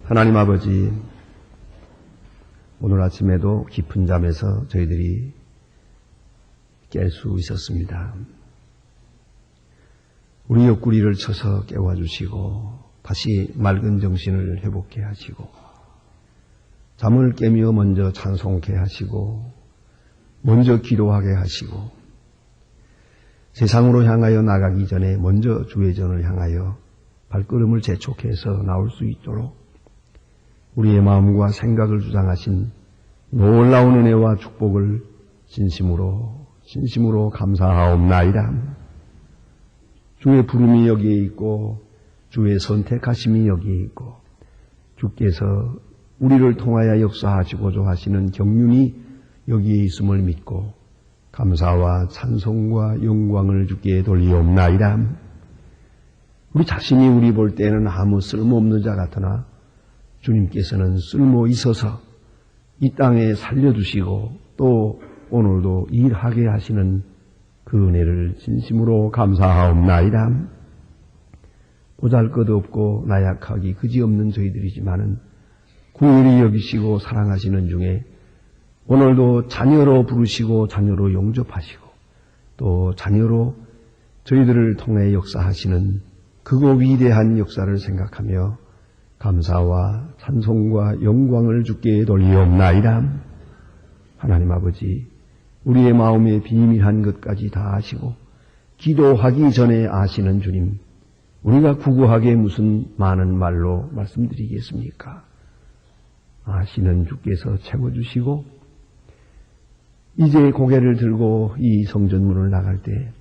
하나님 아버지, 오늘 아침에도 깊은 잠에서 저희들이 깰 수 있었습니다. 우리 옆구리를 쳐서 깨워주시고 다시 맑은 정신을 회복케 하시고 잠을 깨며 먼저 찬송케 하시고 먼저 기도하게 하시고 세상으로 향하여 나가기 전에 먼저 주의 전을 향하여 발걸음을 재촉해서 나올 수 있도록 우리의 마음과 생각을 주장하신 놀라운 은혜와 축복을 진심으로 감사하옵나이다. 주의 부름이 여기에 있고 주의 선택하심이 여기에 있고 주께서 우리를 통하여 역사하시고자 하시는 경륜이 여기에 있음을 믿고 감사와 찬송과 영광을 주께 돌리옵나이다. 우리 자신이 우리 볼 때는 아무 쓸모없는 자 같으나 주님께서는 쓸모 있어서 이 땅에 살려주시고 또 오늘도 일하게 하시는 그 은혜를 진심으로 감사하옵나이다. 보잘것없고 나약하기 그지없는 저희들이지만은 긍휼히 여기시고 사랑하시는 중에 오늘도 자녀로 부르시고 자녀로 용접하시고 또 자녀로 저희들을 통해 역사하시는 그거 위대한 역사를 생각하며 감사와 찬송과 영광을 주께 돌리옵나이다. 하나님 아버지, 우리의 마음의 비밀한 것까지 다 아시고 기도하기 전에 아시는 주님, 우리가 구구하게 무슨 많은 말로 말씀드리겠습니까? 아시는 주께서 채워주시고 이제 고개를 들고 이 성전문을 나갈 때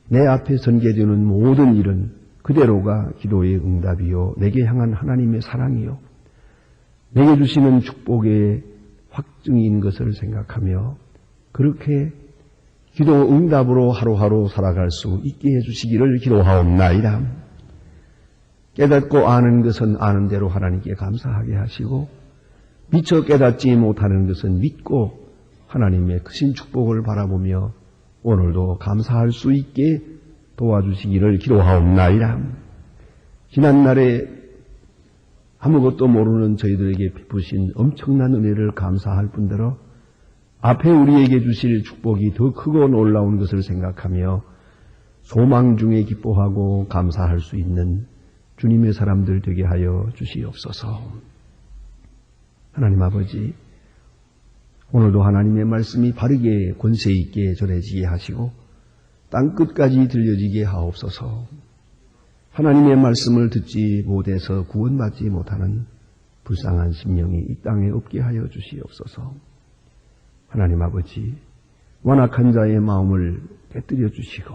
내 앞에 전개되는 모든 일은 그대로가 기도의 응답이요 내게 향한 하나님의 사랑이요 내게 주시는 축복의 확증인 것을 생각하며 그렇게 기도 응답으로 하루하루 살아갈 수 있게 해주시기를 기도하옵나이다. 깨닫고 아는 것은 아는 대로 하나님께 감사하게 하시고 미처 깨닫지 못하는 것은 믿고 하나님의 크신 축복을 바라보며 오늘도 감사할 수 있게 도와주시기를 기도하옵나이다. 지난날에 아무것도 모르는 저희들에게 베푸신 엄청난 은혜를 감사할 뿐더러 앞에 우리에게 주실 축복이 더 크고 놀라운 것을 생각하며 소망 중에 기뻐하고 감사할 수 있는 주님의 사람들 되게 하여 주시옵소서. 하나님 아버지, 오늘도 하나님의 말씀이 바르게 권세 있게 전해지게 하시고 땅끝까지 들려지게 하옵소서. 하나님의 말씀을 듣지 못해서 구원받지 못하는 불쌍한 심령이 이 땅에 없게 하여 주시옵소서. 하나님 아버지, 완악한 자의 마음을 깨뜨려 주시고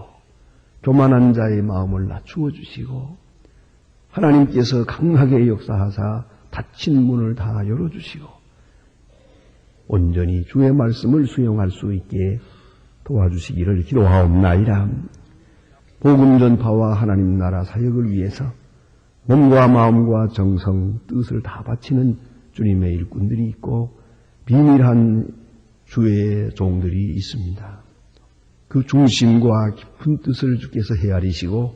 교만한 자의 마음을 낮추어 주시고 하나님께서 강하게 역사하사 닫힌 문을 다 열어주시고 온전히 주의 말씀을 수용할 수 있게 도와주시기를 기도하옵나이다. 복음 전파와 하나님 나라 사역을 위해서 몸과 마음과 정성, 뜻을 다 바치는 주님의 일꾼들이 있고 비밀한 주의 종들이 있습니다. 그 중심과 깊은 뜻을 주께서 헤아리시고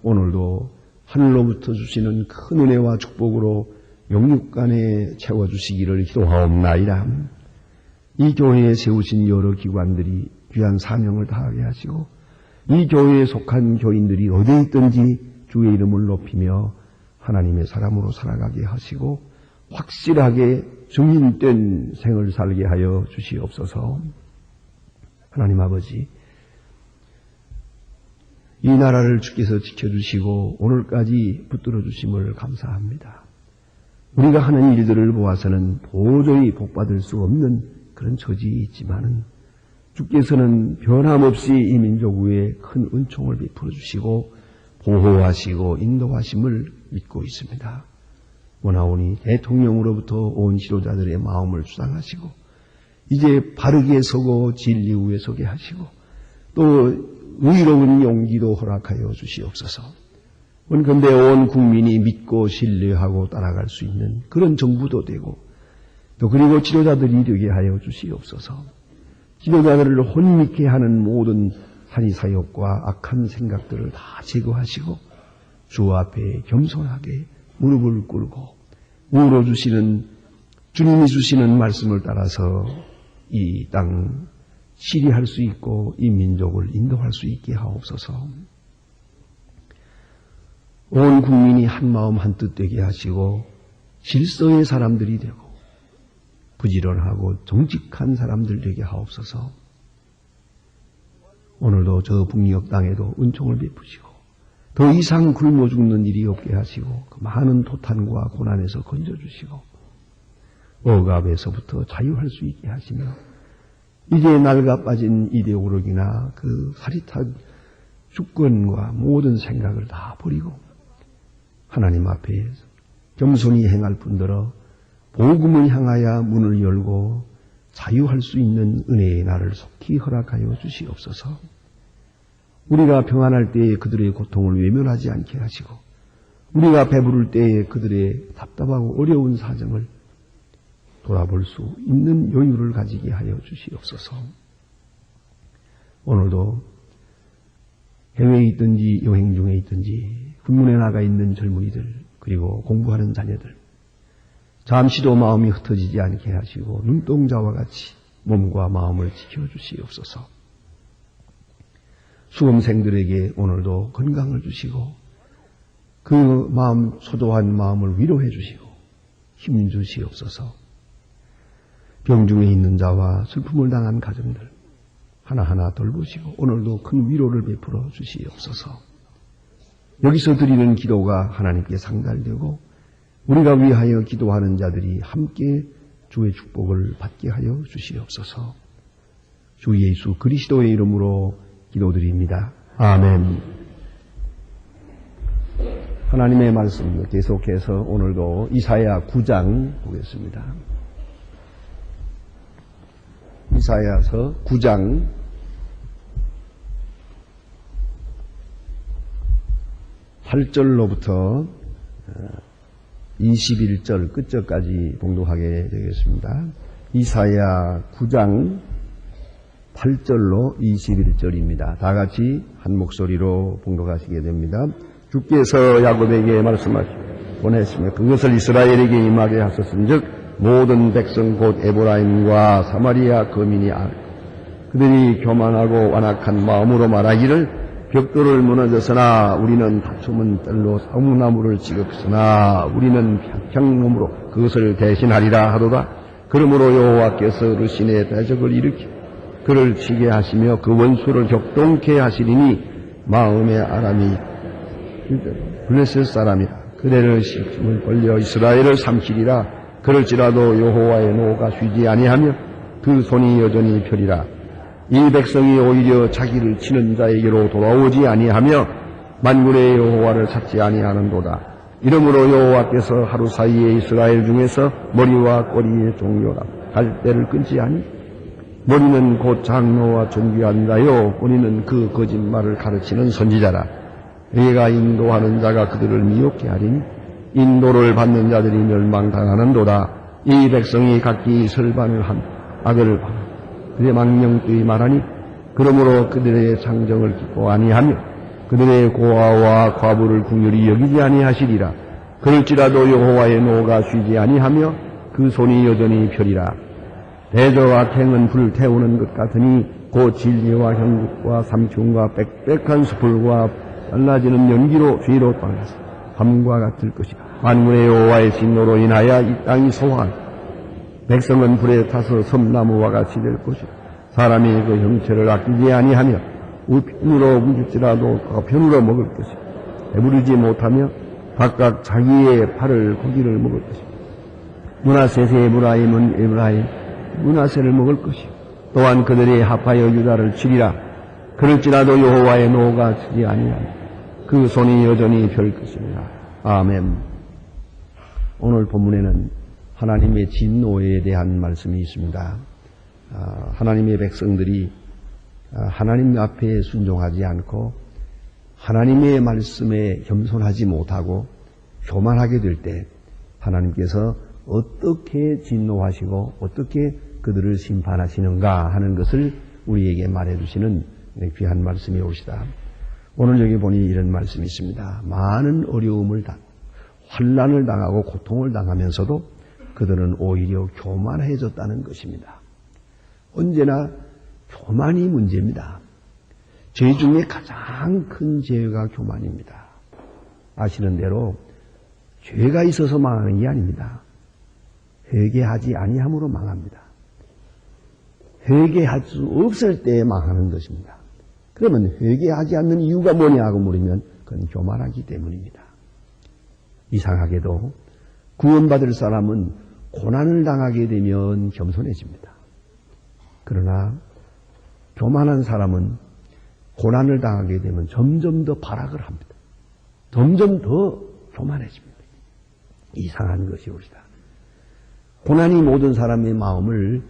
오늘도 하늘로부터 주시는 큰 은혜와 축복으로 영육간에 채워주시기를 기도하옵나이다. 이 교회에 세우신 여러 기관들이 귀한 사명을 다하게 하시고 이 교회에 속한 교인들이 어디에 있든지 주의 이름을 높이며 하나님의 사람으로 살아가게 하시고 확실하게 증인된 생을 살게 하여 주시옵소서. 하나님 아버지, 이 나라를 주께서 지켜주시고 오늘까지 붙들어 주심을 감사합니다. 우리가 하는 일들을 보아서는 도저히 복받을 수 없는 그런 처지에 있지만은 주께서는 변함없이 이 민족 위에 큰 은총을 베풀어 주시고 보호하시고 인도하심을 믿고 있습니다. 원하오니 대통령으로부터 온 지도자들의 마음을 주장하시고 이제 바르게 서고 진리 위에 서게 하시고 또 의로운 용기도 허락하여 주시옵소서. 원컨대 온 국민이 믿고 신뢰하고 따라갈 수 있는 그런 정부도 되고 또 그리고 지도자들이 되게 하여 주시옵소서. 지도자들을 혼미케 하는 모든 사리사욕과 악한 생각들을 다 제거하시고 주 앞에 겸손하게 무릎을 꿇고 우러주시는 주님이 주시는 말씀을 따라서 이 땅 치리할 수 있고 이 민족을 인도할 수 있게 하옵소서. 온 국민이 한 마음 한 뜻 되게 하시고 질서의 사람들이 되고 부지런하고 정직한 사람들 되게 하옵소서. 오늘도 저 북녘 땅에도 은총을 베푸시고 더 이상 굶어 죽는 일이 없게 하시고 그 많은 토탄과 고난에서 건져주시고 억압에서부터 자유할 수 있게 하시며 이제 낡아 빠진 이데올로기나 그 사리탄 주권과 모든 생각을 다 버리고 하나님 앞에 겸손히 행할 뿐더러 복음을 향하여 문을 열고 자유할 수 있는 은혜의 날을 속히 허락하여 주시옵소서. 우리가 평안할 때에 그들의 고통을 외면하지 않게 하시고 우리가 배부를 때에 그들의 답답하고 어려운 사정을 돌아볼 수 있는 여유를 가지게 하여 주시옵소서. 오늘도 해외에 있든지 여행 중에 있든지 군문에 나가 있는 젊은이들 그리고 공부하는 자녀들 잠시도 마음이 흩어지지 않게 하시고 눈동자와 같이 몸과 마음을 지켜주시옵소서. 수험생들에게 오늘도 건강을 주시고 그 마음 소도한 마음을 위로해 주시고 힘 주시옵소서. 병중에 있는 자와 슬픔을 당한 가정들 하나하나 돌보시고 오늘도 큰 위로를 베풀어 주시옵소서. 여기서 드리는 기도가 하나님께 상달되고 우리가 위하여 기도하는 자들이 함께 주의 축복을 받게 하여 주시옵소서. 주 예수 그리스도의 이름으로 기도드립니다. 아멘. 하나님의 말씀 계속해서 오늘도 이사야 9장 보겠습니다. 이사야서 9장 8절로부터 21절 끝절까지 봉독하게 되겠습니다. 이사야 9장 8절로 21절입니다. 다 같이 한 목소리로 봉독하시게 됩니다. 주께서 야곱에게 말씀하시고 보냈으며 그것을 이스라엘에게 임하게 하셨은즉 모든 백성 곧 에브라임과 사마리아 거민이 그들이 교만하고 완악한 마음으로 말하기를 벽돌을 무너졌으나 우리는 다툼은 뜰로 사무나무를 찍었으나 우리는 평형놈으로 그것을 대신하리라 하도다. 그러므로 여호와께서 르신의 대적을 일으켜 그를 치게 하시며 그 원수를 격동케 하시리니 마음의 아람이 블레셋 사람이라. 그대를 실심을 벌려 이스라엘을 삼키리라. 그럴지라도 여호와의 노가 쉬지 아니하며 그 손이 여전히 펴리라. 이 백성이 오히려 자기를 치는 자에게로 돌아오지 아니하며 만군의 여호와를 찾지 아니하는도다. 이러므로 여호와께서 하루 사이에 이스라엘 중에서 머리와 꼬리의 종료라 갈대를 끊지 아니. 머리는 곧 장로와 존귀한 자요 꼬리는 그 거짓말을 가르치는 선지자라. 내가 인도하는 자가 그들을 미혹해 하리니 인도를 받는 자들이 멸망당하는도다. 이 백성이 각기 설반을 한 악을 받아 그들의 망령되이 말하니 그러므로 그들의 상정을 기뻐 아니하며 그들의 고아와 과부를 궁휼히 여기지 아니하시리라. 그럴지라도 여호와의 노가 쉬지 아니하며 그 손이 여전히 펴리라. 대저와 탱은 불 태우는 것 같으니 곧 진리와 형국과 삼층과 빽빽한 수풀과 달라지는 연기로 뒤로 떠나서 밤과 같을 것이다. 만군의 여호와의 진노로 인하여 이 땅이 소화하고 백성은 불에 타서 섬나무와 같이 될 것이다. 사람이 그 형체를 아끼지 아니하며 우편으로 움직지라도 거편으로 먹을 것이다. 배부르지 못하며 각각 자기의 팔을 고기를 먹을 것이다. 므낫셋의 에브라임 므낫셋을 먹을 것이다. 또한 그들이 합하여 유다를 치리라. 그럴지라도 여호와의 노가 치지 아니하며 그 손이 여전히 펼 것이니라. 아멘. 오늘 본문에는 하나님의 진노에 대한 말씀이 있습니다. 하나님의 백성들이 하나님 앞에 순종하지 않고 하나님의 말씀에 겸손하지 못하고 교만하게 될 때 하나님께서 어떻게 진노하시고 어떻게 그들을 심판하시는가 하는 것을 우리에게 말해주시는 귀한 말씀이 옵시다. 오늘 여기 보니 이런 말씀이 있습니다. 많은 어려움을 당하고 환난을 당하고 고통을 당하면서도 그들은 오히려 교만해졌다는 것입니다. 언제나 교만이 문제입니다. 죄 중에 가장 큰 죄가 교만입니다. 아시는 대로 죄가 있어서 망하는 게 아닙니다. 회개하지 아니함으로 망합니다. 회개할 수 없을 때 망하는 것입니다. 그러면 회개하지 않는 이유가 뭐냐 하고 물으면 그건 교만하기 때문입니다. 이상하게도 구원받을 사람은 고난을 당하게 되면 겸손해집니다. 그러나 교만한 사람은 고난을 당하게 되면 점점 더 발악을 합니다. 점점 더 교만해집니다. 이상한 것이옵니다. 고난이 모든 사람의 마음을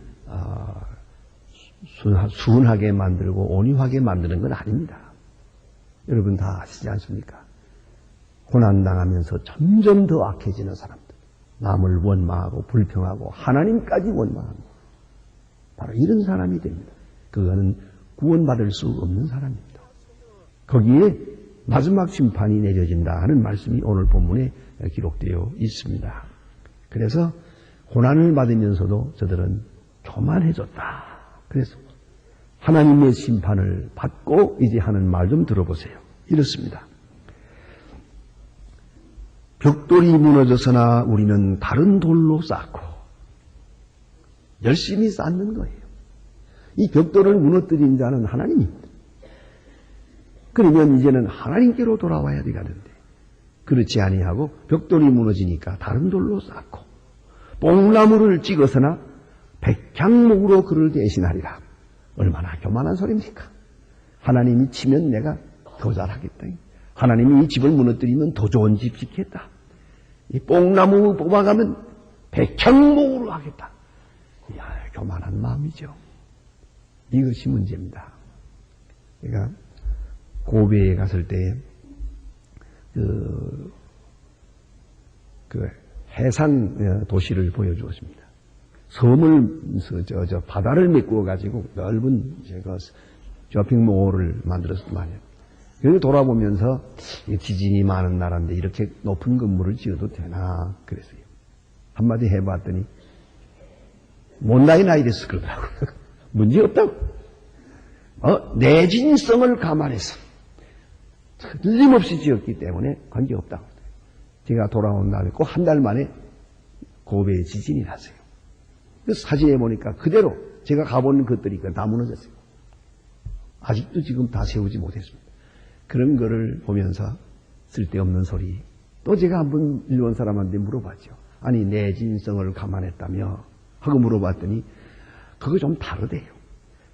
순하게 만들고 온유하게 만드는 건 아닙니다. 여러분 다 아시지 않습니까? 고난당하면서 점점 더 악해지는 사람들, 남을 원망하고 불평하고 하나님까지 원망하고 바로 이런 사람이 됩니다. 그거는 구원받을 수 없는 사람입니다. 거기에 마지막 심판이 내려진다 하는 말씀이 오늘 본문에 기록되어 있습니다. 그래서 고난을 받으면서도 저들은 교만해졌다. 그래서 하나님의 심판을 받고 이제 하는 말 좀 들어보세요. 이렇습니다. 벽돌이 무너져서나 우리는 다른 돌로 쌓고 열심히 쌓는 거예요. 이 벽돌을 무너뜨린 자는 하나님입니다. 그러면 이제는 하나님께로 돌아와야 되겠는데 그렇지 아니하고 벽돌이 무너지니까 다른 돌로 쌓고 뽕나무를 찍어서나 백향목으로 그를 대신하리라. 얼마나 교만한 소리입니까? 하나님이 치면 내가 더 잘하겠다. 하나님이 이 집을 무너뜨리면 더 좋은 집 짓겠다. 이 뽕나무 뽑아가면 백향목으로 하겠다. 이야, 교만한 마음이죠. 이것이 문제입니다. 제가 고베에 갔을 때 그 해상 도시를 보여주었습니다. 섬을 바다를 메꾸어 가지고 넓은 제가 쇼핑몰을 만들었단 말이에요. 그걸 돌아보면서 지진이 많은 나라인데 이렇게 높은 건물을 지어도 되나 그랬어요. 한마디 해봤더니 못나이나 이랬어 그러더라고요. 문제 없다고. 내진성을 감안해서 틀림없이 지었기 때문에 관계없다고. 제가 돌아온 다음에 꼭 한 달 만에 고베에 지진이 났어요. 그래서 사진에 보니까 그대로 제가 가본 것들이 다 무너졌어요. 아직도 지금 다 세우지 못했습니다. 그런 거를 보면서 쓸데없는 소리. 또 제가 한번 일본 사람한테 물어봤죠. 아니 내진성을 감안했다며 하고 물어봤더니 그거 좀 다르대요.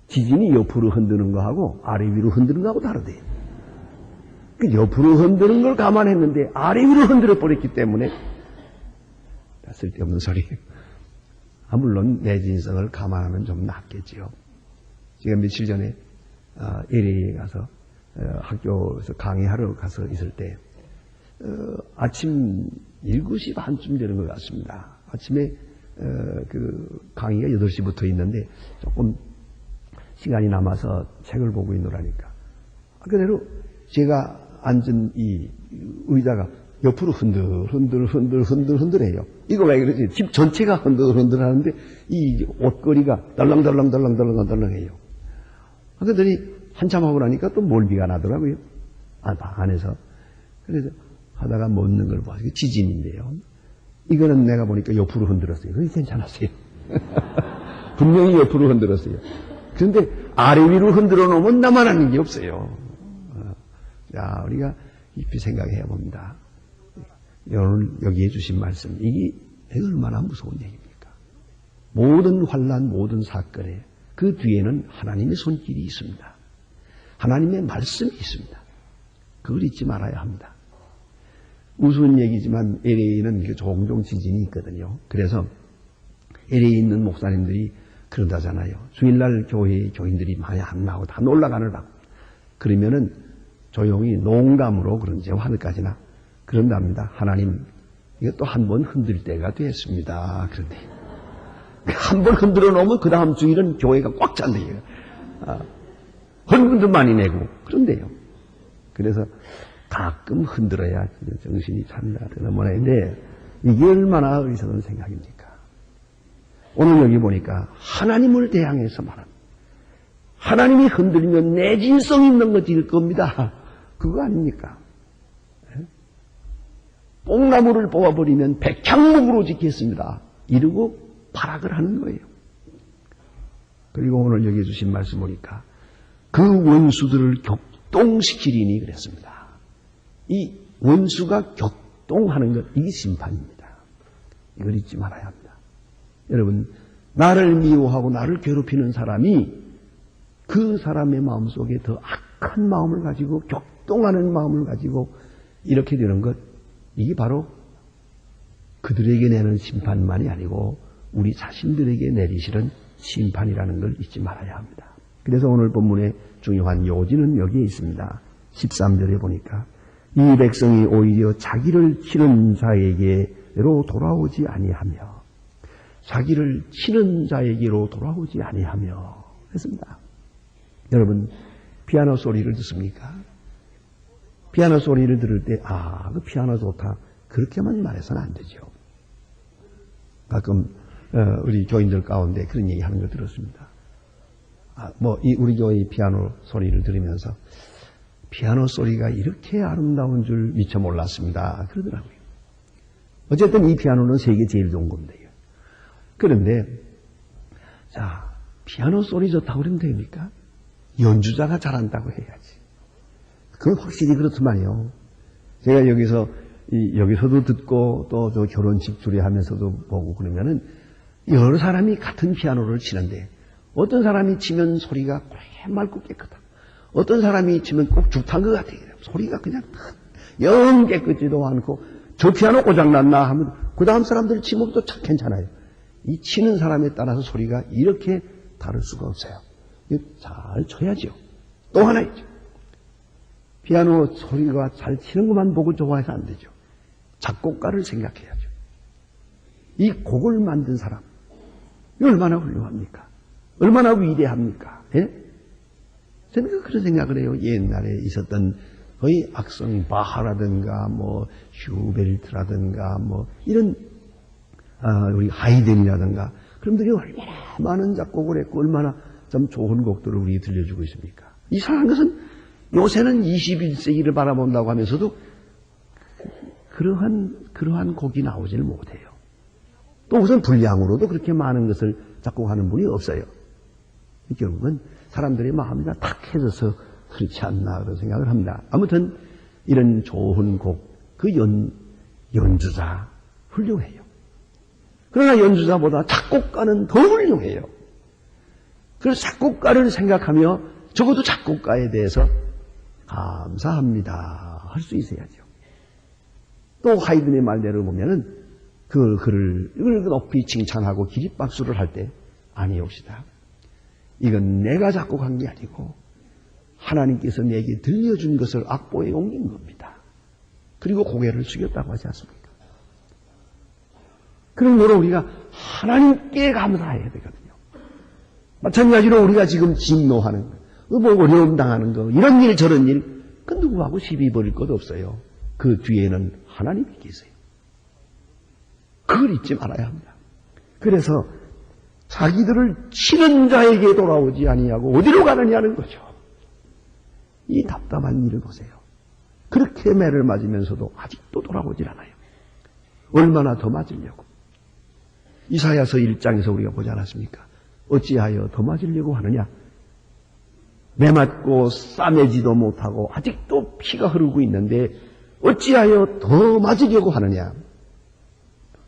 지진이 옆으로 흔드는 거하고 아래 위로 흔드는 거하고 다르대요. 그 옆으로 흔드는 걸 감안했는데 아래 위로 흔들어 버렸기 때문에 쓸데없는 소리예요. 물론 내진성을 감안하면 좀 낫겠지요. 제가 며칠 전에 LA에 가서 학교에서 강의하러 가서 있을 때 아침 7시 반쯤 되는 것 같습니다. 아침에 그 강의가 8시부터 있는데 조금 시간이 남아서 책을 보고 있노라니까 그대로 제가 앉은 이 의자가 옆으로 흔들해요. 이거 왜 그러지? 집 전체가 흔들 하는데 이 옷걸이가 덜렁덜렁해요. 그러더니 한참 하고 나니까 또 몰비가 나더라고요. 방 안에서. 그래서 하다가 묻는 걸 봐서 지진인데요. 이거는 내가 보니까 옆으로 흔들었어요. 그게 괜찮았어요. 분명히 옆으로 흔들었어요. 그런데 아래 위로 흔들어 놓으면 나만 하는 게 없어요. 자, 우리가 깊이 생각해 봅니다. 오늘 여기에 주신 말씀, 이게 얼마나 무서운 얘기입니까? 모든 환난, 모든 사건에 그 뒤에는 하나님의 손길이 있습니다. 하나님의 말씀이 있습니다. 그걸 잊지 말아야 합니다. 우스운 얘기지만 LA는 종종 지진이 있거든요. 그래서 LA에 있는 목사님들이 그런다잖아요. 주일날 교회 교인들이 많이 안 나오고 다 놀러가느라고. 그러면은 조용히 농담으로 그런지 하늘까지나 그런답니다. 하나님, 이거 또 한 번 흔들 때가 됐습니다. 그런데 한 번 흔들어 놓으면 그 다음 주일은 교회가 꽉 찬대요. 헌금도 많이 내고 그런데요. 그래서 가끔 흔들어야 정신이 차린다. 그런 모양인데 이게 얼마나 어리석은 생각입니까? 오늘 여기 보니까 하나님을 대항해서 말합니다. 하나님이 흔들리면 내진성이 넘어질 겁니다. 그거 아닙니까? 뽕나무를 뽑아버리면 백향목으로 짓겠습니다. 이러고 발악을 하는 거예요. 그리고 오늘 여기 주신 말씀 보니까 그 원수들을 격동시키리니 그랬습니다. 이 원수가 격동하는 것, 이게 심판입니다. 이걸 잊지 말아야 합니다. 여러분, 나를 미워하고 나를 괴롭히는 사람이 그 사람의 마음속에 더 악한 마음을 가지고 격동하는 마음을 가지고 이렇게 되는 것, 이게 바로 그들에게 내는 심판만이 아니고 우리 자신들에게 내리시는 심판이라는 걸 잊지 말아야 합니다. 그래서 오늘 본문의 중요한 요지는 여기에 있습니다. 13절에 보니까 이 백성이 오히려 자기를 치는 자에게로 돌아오지 아니하며 자기를 치는 자에게로 돌아오지 아니하며 했습니다. 여러분, 피아노 소리를 듣습니까? 피아노 소리를 들을 때 그 피아노 좋다 그렇게만 말해서는 안 되죠. 가끔 우리 교인들 가운데 그런 얘기 하는 걸 들었습니다. 우리 교회 피아노 소리를 들으면서 피아노 소리가 이렇게 아름다운 줄 미처 몰랐습니다. 그러더라고요. 어쨌든 이 피아노는 세계 제일 좋은 겁니다. 그런데 피아노 소리 좋다고 그러면 됩니까? 연주자가 잘한다고 해야지. 그건 확실히 그렇더만요. 제가 여기서도 듣고 또 저 결혼식 주례하면서도 보고 그러면은 여러 사람이 같은 피아노를 치는데 어떤 사람이 치면 소리가 맑고 깨끗하고 어떤 사람이 치면 꼭 죽탄 것 같아요. 소리가 그냥 영 깨끗지도 않고 저 피아노 고장났나 하면 그 다음 사람들 치면 또 참 괜찮아요. 이 치는 사람에 따라서 소리가 이렇게 다를 수가 없어요. 잘 쳐야죠. 또 하나 있죠. 피아노 소리가 잘 치는 것만 보고 좋아해서 안 되죠. 작곡가를 생각해야죠. 이 곡을 만든 사람, 얼마나 훌륭합니까? 얼마나 위대합니까? 예? 저는 그런 생각을 해요. 옛날에 있었던 거의 악성 바하라든가 슈베르트라든가 이런 우리 하이덴이라든가 그런 분들이 얼마나 많은 작곡을 했고 얼마나 좀 좋은 곡들을 우리 들려주고 있습니까? 이상한 것은 요새는 21세기를 바라본다고 하면서도 그러한 곡이 나오질 못해요. 또 우선 분량으로도 그렇게 많은 것을 작곡하는 분이 없어요. 결국은 사람들의 마음이 다 탁해져서 그렇지 않나 그런 생각을 합니다. 아무튼 이런 좋은 곡, 그 연주자 훌륭해요. 그러나 연주자보다 작곡가는 더 훌륭해요. 그래서 작곡가를 생각하며 적어도 작곡가에 대해서 감사합니다 할 수 있어야죠. 또 하이든의 말대로 보면은 그 글을 높이 칭찬하고 기립박수를 할 때 아니옵시다. 이건 내가 작곡한 게 아니고 하나님께서 내게 들려준 것을 악보에 옮긴 겁니다. 그리고 고개를 숙였다고 하지 않습니까? 그런 거로 우리가 하나님께 감사해야 되거든요. 마찬가지로 우리가 지금 진노하는 거, 어려움 당하는 거, 이런 일 저런 일, 그 누구하고 시비 벌일 것 없어요. 그 뒤에는 하나님이 계세요. 그걸 잊지 말아야 합니다. 그래서 자기들을 치는 자에게 돌아오지 아니하고 어디로 가느냐는 거죠. 이 답답한 일을 보세요. 그렇게 매를 맞으면서도 아직도 돌아오질 않아요. 얼마나 더 맞으려고. 이사야서 1장에서 우리가 보지 않았습니까? 어찌하여 더 맞으려고 하느냐? 매맞고 싸매지도 못하고 아직도 피가 흐르고 있는데 어찌하여 더 맞으려고 하느냐?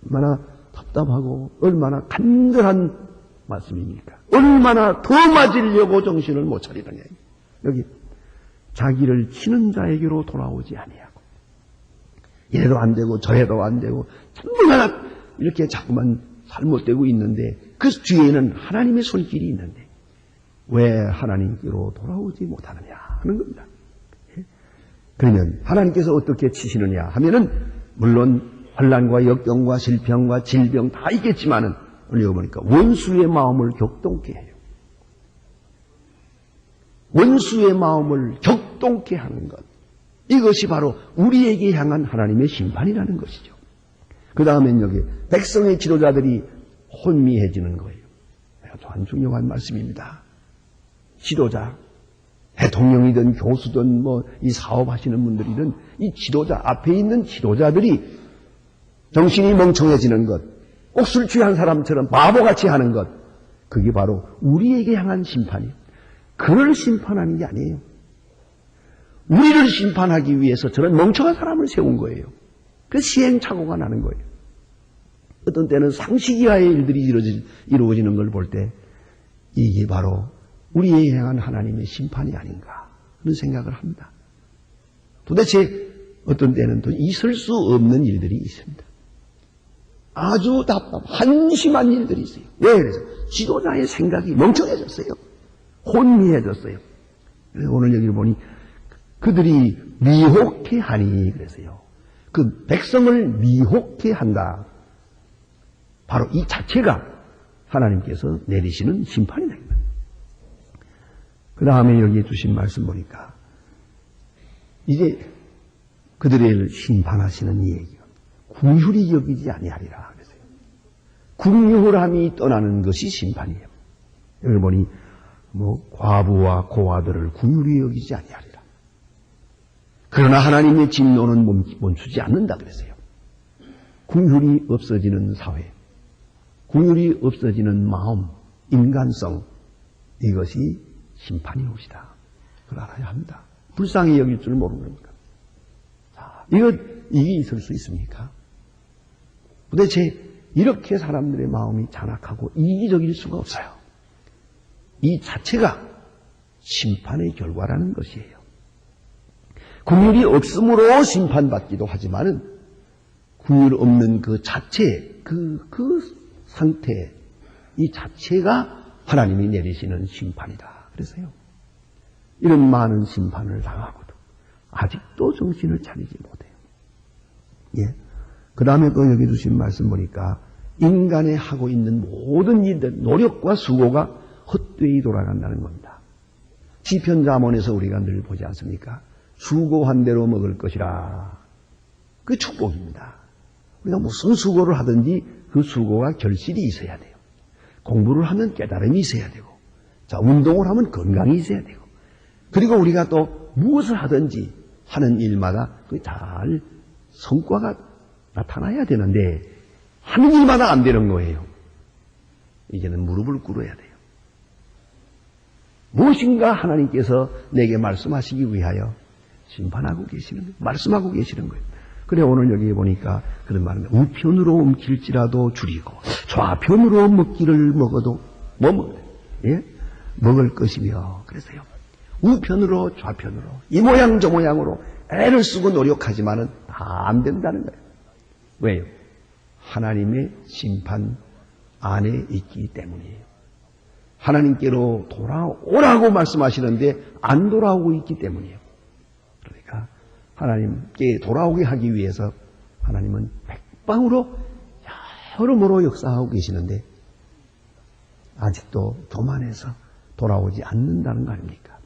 얼마나 답답하고 얼마나 간절한 말씀입니까? 얼마나 더 맞으려고 정신을 못 차리느냐? 여기 자기를 치는 자에게로 돌아오지 아니하고 이래도 안 되고 저래도 안 되고 전부가 이렇게 자꾸만 잘못되고 있는데 그 뒤에는 하나님의 손길이 있는데 왜 하나님께로 돌아오지 못하느냐 하는 겁니다. 그러면 하나님께서 어떻게 치시느냐 하면은 물론 환난과 역경과 질병과 질병 다 있겠지만은 오늘 여기 보니까 원수의 마음을 격동케 해요. 원수의 마음을 격동케 하는 것. 이것이 바로 우리에게 향한 하나님의 심판이라는 것이죠. 그 다음엔 여기 백성의 지도자들이 혼미해지는 거예요. 또한 중요한 말씀입니다. 지도자, 대통령이든 교수든 이 사업하시는 분들이든 이 지도자, 앞에 있는 지도자들이 정신이 멍청해지는 것, 꼭 술 취한 사람처럼 바보같이 하는 것, 그게 바로 우리에게 향한 심판이에요. 그를 심판하는 게 아니에요. 우리를 심판하기 위해서 저런 멍청한 사람을 세운 거예요. 그 시행착오가 나는 거예요. 어떤 때는 상식 이하의 일들이 이루어지는 걸 볼 때 이게 바로 우리에게 향한 하나님의 심판이 아닌가 그런 생각을 합니다. 도대체 어떤 때는 또 있을 수 없는 일들이 있습니다. 아주 한심한 일들이 있어요. 왜 그래서? 지도자의 생각이 멍청해졌어요. 혼미해졌어요. 그래서 오늘 여기를 보니 그들이 미혹해 하니 그래서요. 그 백성을 미혹해 한다. 바로 이 자체가 하나님께서 내리시는 심판이다. 그 다음에 여기에 주신 말씀 보니까 이제 그들을 심판하시는 이 얘기가 긍휼히 여기지 아니하리라 그랬어요. 긍휼함이 떠나는 것이 심판이에요. 여기 보니 과부와 고아들을 긍휼히 여기지 아니하리라. 그러나 하나님의 진노는 멈추지 않는다 그랬어요. 긍휼이 없어지는 사회, 긍휼이 없어지는 마음, 인간성, 이것이 심판이 옵시다. 그걸 알아야 합니다. 불쌍히 여길 줄 모르는 겁니까? 자, 이게 있을 수 있습니까? 도대체 이렇게 사람들의 마음이 잔악하고 이기적일 수가 없어요. 이 자체가 심판의 결과라는 것이에요. 긍휼이 없으므로 심판받기도 하지만은 긍휼 없는 그 자체, 그 상태, 이 자체가 하나님이 내리시는 심판이다. 그래서요. 이런 많은 심판을 당하고도 아직도 정신을 차리지 못해요. 예. 그 다음에 여기 주신 말씀 보니까 인간의 하고 있는 모든 일들, 노력과 수고가 헛되이 돌아간다는 겁니다. 시편 잠언에서 우리가 늘 보지 않습니까? 수고한 대로 먹을 것이라. 그 축복입니다. 우리가 무슨 수고를 하든지 그 수고가 결실이 있어야 돼요. 공부를 하면 깨달음이 있어야 되고, 자, 운동을 하면 건강이 있어야 되고, 그리고 우리가 또 무엇을 하든지 하는 일마다 그 잘 성과가 나타나야 되는데, 하는 일마다 안 되는 거예요. 이제는 무릎을 꿇어야 돼요. 무엇인가 하나님께서 내게 말씀하시기 위하여 심판하고 계시는 거예요. 말씀하고 계시는 거예요. 그래 오늘 여기 보니까 그런 말입니다. 우편으로 옮길지라도 줄이고 좌편으로 먹기를 먹어도 뭐 먹어요? 예? 먹을 것이며 그래서요. 우편으로 좌편으로 이 모양 저 모양으로 애를 쓰고 노력하지만은 다 안 된다는 거예요. 왜요? 하나님의 심판 안에 있기 때문이에요. 하나님께로 돌아오라고 말씀하시는데 안 돌아오고 있기 때문이에요. 그러니까 하나님께 돌아오게 하기 위해서 하나님은 백방으로 여러모로 역사하고 계시는데 아직도 교만해서 돌아오지 않는다는 거 아닙니까?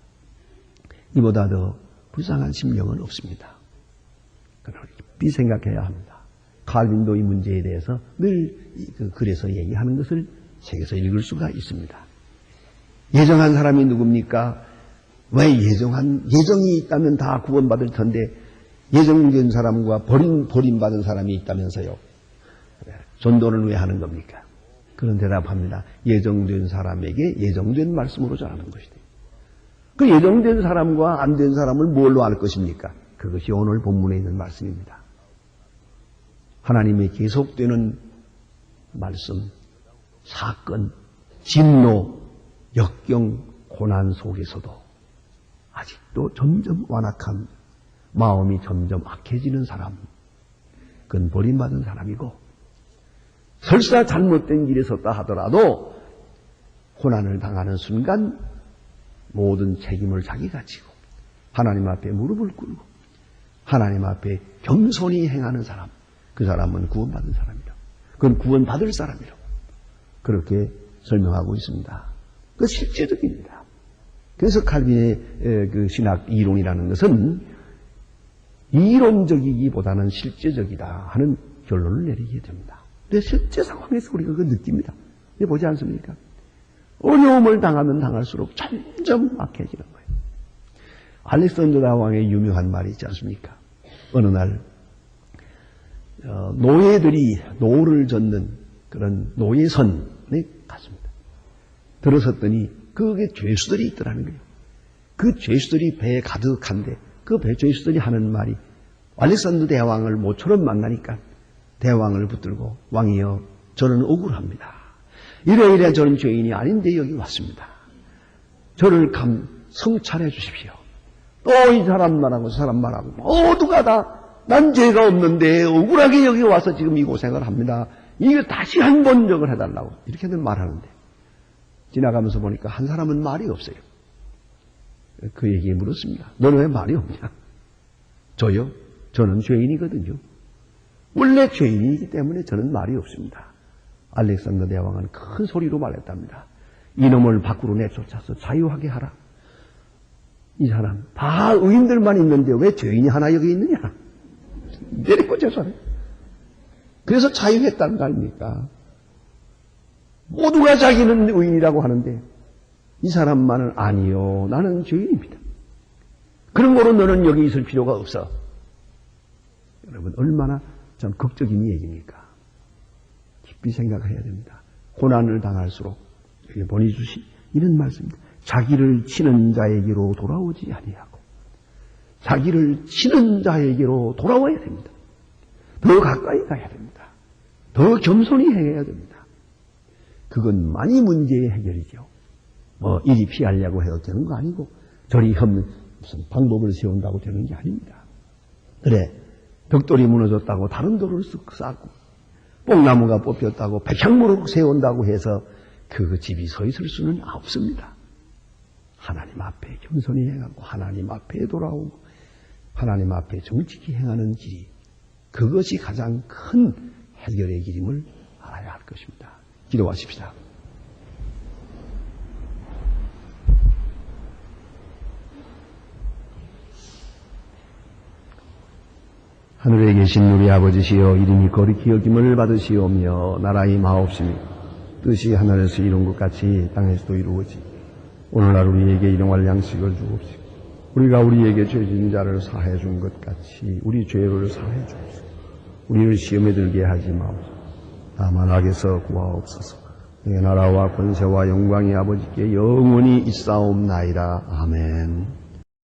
이보다 더 불쌍한 심령은 없습니다. 그걸 깊이 생각해야 합니다. 칼빈도 이 문제에 대해서 늘 글에서 얘기하는 것을 책에서 읽을 수가 있습니다. 예정한 사람이 누굽니까? 왜 예정이 있다면 다 구원받을 텐데 예정된 사람과 버림받은 사람이 있다면서요. 전도는 왜 하는 겁니까? 그런 대답합니다. 예정된 사람에게 예정된 말씀으로 전하는 것이다. 그 예정된 사람과 안 된 사람을 뭘로 알 것입니까? 그것이 오늘 본문에 있는 말씀입니다. 하나님의 계속되는 말씀, 사건, 진노, 역경, 고난 속에서도 아직도 점점 완악한 마음이 점점 악해지는 사람, 그건 버림받은 사람이고 설사 잘못된 길에 섰다 하더라도 고난을 당하는 순간 모든 책임을 자기가 지고 하나님 앞에 무릎을 꿇고 하나님 앞에 겸손히 행하는 사람, 그 사람은 구원받은 사람이라고, 그건 구원받을 사람이라고 그렇게 설명하고 있습니다. 그 실제적입니다. 그래서 칼빈의 그 신학 이론이라는 것은 이론적이기보다는 실제적이다 하는 결론을 내리게 됩니다. 근데 실제 상황에서 우리가 그걸 느낍니다. 근데 보지 않습니까? 어려움을 당하면 당할수록 점점 막혀지는 거예요. 알렉산더 대왕의 유명한 말이 있지 않습니까? 어느 날 노예들이 노를 젓는 그런 노예선에 갔습니다. 들어섰더니 그게 죄수들이 있더라는 거예요. 그 죄수들이 배에 가득한데 그 죄수들이 하는 말이 알렉산더 대왕을 모처럼 만나니까 대왕을 붙들고 왕이여 저는 억울합니다. 이래 저는 죄인이 아닌데 여기 왔습니다. 저를 성찰해 주십시오. 또 이 사람 말하고 저 사람 말하고 모두가 다 난 죄가 없는데 억울하게 여기 와서 지금 이 고생을 합니다. 이거 다시 한 번 적을 해달라고 이렇게들 말하는데 지나가면서 보니까 한 사람은 말이 없어요. 그 얘기에 물었습니다. 너는 왜 말이 없냐? 저요? 저는 죄인이거든요. 원래 죄인이기 때문에 저는 말이 없습니다. 알렉산더 대왕은 큰 소리로 말했답니다. 이놈을 밖으로 내쫓아서 자유하게 하라. 이 사람 다 의인들만 있는데 왜 죄인이 하나 여기 있느냐? 내리고 쫓아내. 그래서 자유했다는 거 아닙니까? 모두가 자기는 의인이라고 하는데 이 사람만은 아니요. 나는 죄인입니다. 그런 거로 너는 여기 있을 필요가 없어. 여러분 얼마나 참 극적인 얘기입니까? 깊이 생각해야 됩니다. 고난을 당할수록 여기 보니 주신 이런 말씀입니다. 자기를 치는 자에게로 돌아오지 아니하고 자기를 치는 자에게로 돌아와야 됩니다. 더 가까이 가야 됩니다. 더 겸손히 행해야 됩니다. 그건 많이 문제의 해결이죠. 이리 피하려고 해도 되는 거 아니고 저리 하면 무슨 방법을 세운다고 되는 게 아닙니다. 그래 벽돌이 무너졌다고 다른 돌을 쓱 쌓고 뽕나무가 뽑혔다고 백향목을 세운다고 해서 그 집이 서 있을 수는 없습니다. 하나님 앞에 겸손히 행하고 하나님 앞에 돌아오고 하나님 앞에 정직히 행하는 길이 그것이 가장 큰 해결의 길임을 알아야 할 것입니다. 기도하십시다. 하늘에 계신 우리 아버지시여 이름이 거룩히 여김을 받으시오며 나라의 마옵시며 뜻이 하늘에서 이룬 것 같이 땅에서도 이루어지 오늘날 우리에게 일용할 양식을 주옵시고 우리가 우리에게 죄진 자를 사해 준 것 같이 우리 죄를 사해 주옵시고 우리를 시험에 들게 하지 마옵소서. 다만 악에서 구하옵소서. 내 나라와 권세와 영광이 아버지께 영원히 있사옵나이다. 아멘.